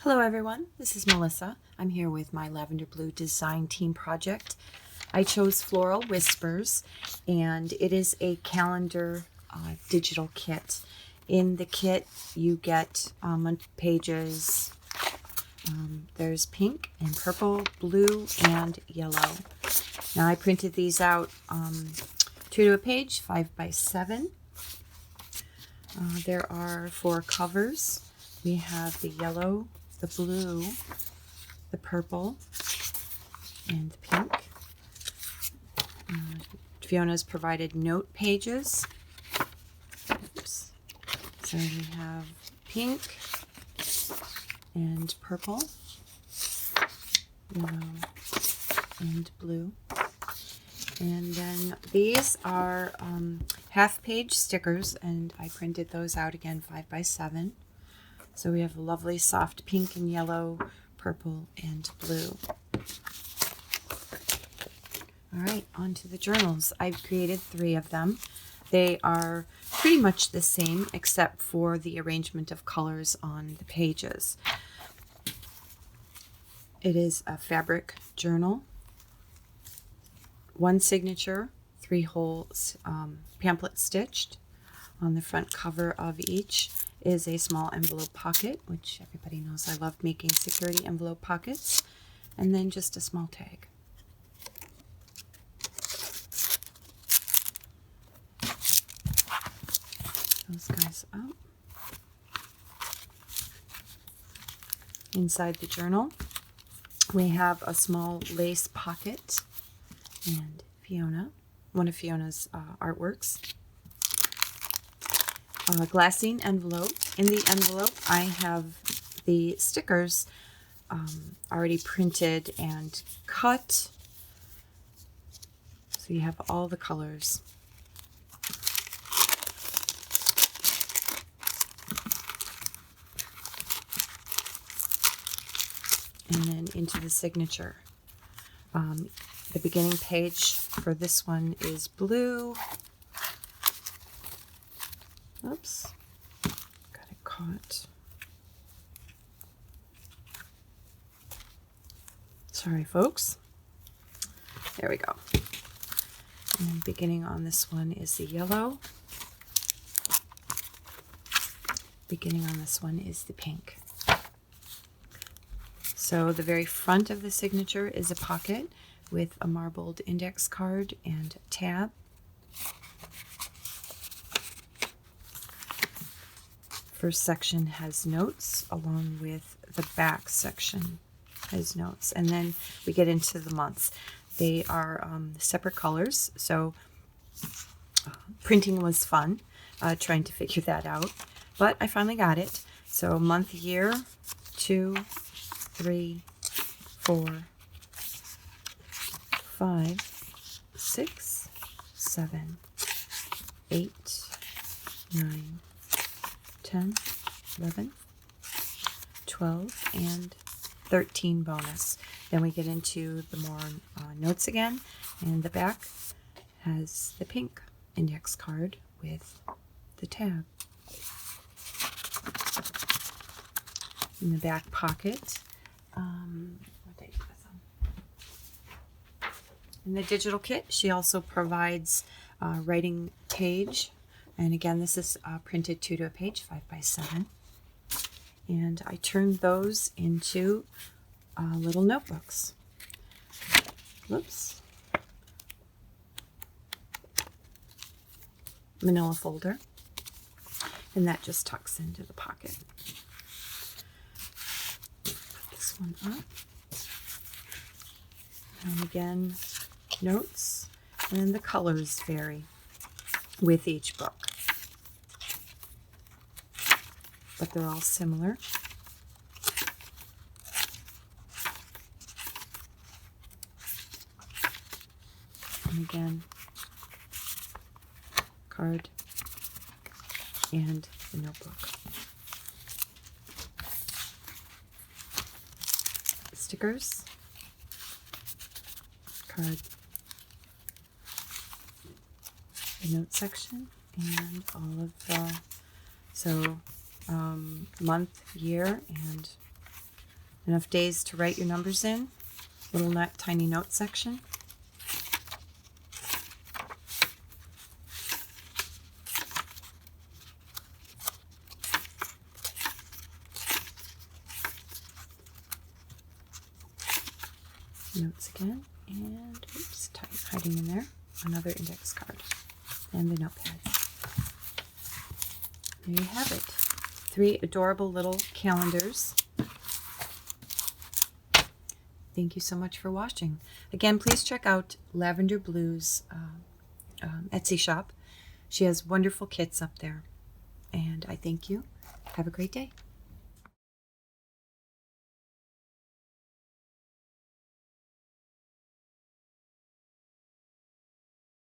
Hello everyone, this is Melissa. I'm here with my Lavender Blue design team project. I chose Floral Whispers and it is a calendar digital kit. In the kit you get on pages, there's pink and purple, blue and yellow. Now I printed these out 2 to a page, 5 by 7. There are 4 covers. We have the yellow, the blue, the purple, and the pink. Fiona's provided note pages. Oops. So we have pink and purple, yellow, and blue. And then these are half-page stickers, and I printed those out again 5 by 7. So we have a lovely soft pink and yellow, purple and blue. All right, on to the journals. I've created 3 of them. They are pretty much the same except for the arrangement of colors on the pages. It is a fabric journal, 1 signature, 3 holes, pamphlet stitched. On the front cover of each is a small envelope pocket, which everybody knows I love making security envelope pockets, and then just a small tag. Those guys up. Inside the journal, we have a small lace pocket and Fiona, one of Fiona's artworks. A glassine envelope. In the envelope, I have the stickers already printed and cut. So you have all the colors. And then into the signature. The beginning page for this one is blue. Oops, got it caught. Sorry, folks. There we go. And then beginning on this one is the yellow. Beginning on this one is the pink. So the very front of the signature is a pocket with a marbled index card and a tab. First section has notes, along with the back section has notes. And then we get into the months. They are separate colors, so printing was fun, trying to figure that out. But I finally got it. So month, year, 2, 3, 4, 5, 6, 7, 8, 9, 10, 11, 12, and 13 bonus. Then we get into the more notes again, and the back has the pink index card with the tab. In the back pocket, in the digital kit, she also provides a writing page. And again, this is printed 2 to a page, 5 by 7. And I turned those into little notebooks. Whoops. Manila folder. And that just tucks into the pocket. Put this one up. And again, notes. And then the colors vary with each book, but they're all similar. And again, card and the notebook. Stickers, card, the note section, and all of the, month, year, and Enough days to write your numbers in. Little tiny note section. Notes again, and oops, hiding in there. Another index card and the notepad. There you have it. 3 adorable little calendars. Thank you so much for watching. Again, please check out Lavender Blu's Etsy shop. She has wonderful kits up there. And I thank you. Have a great day.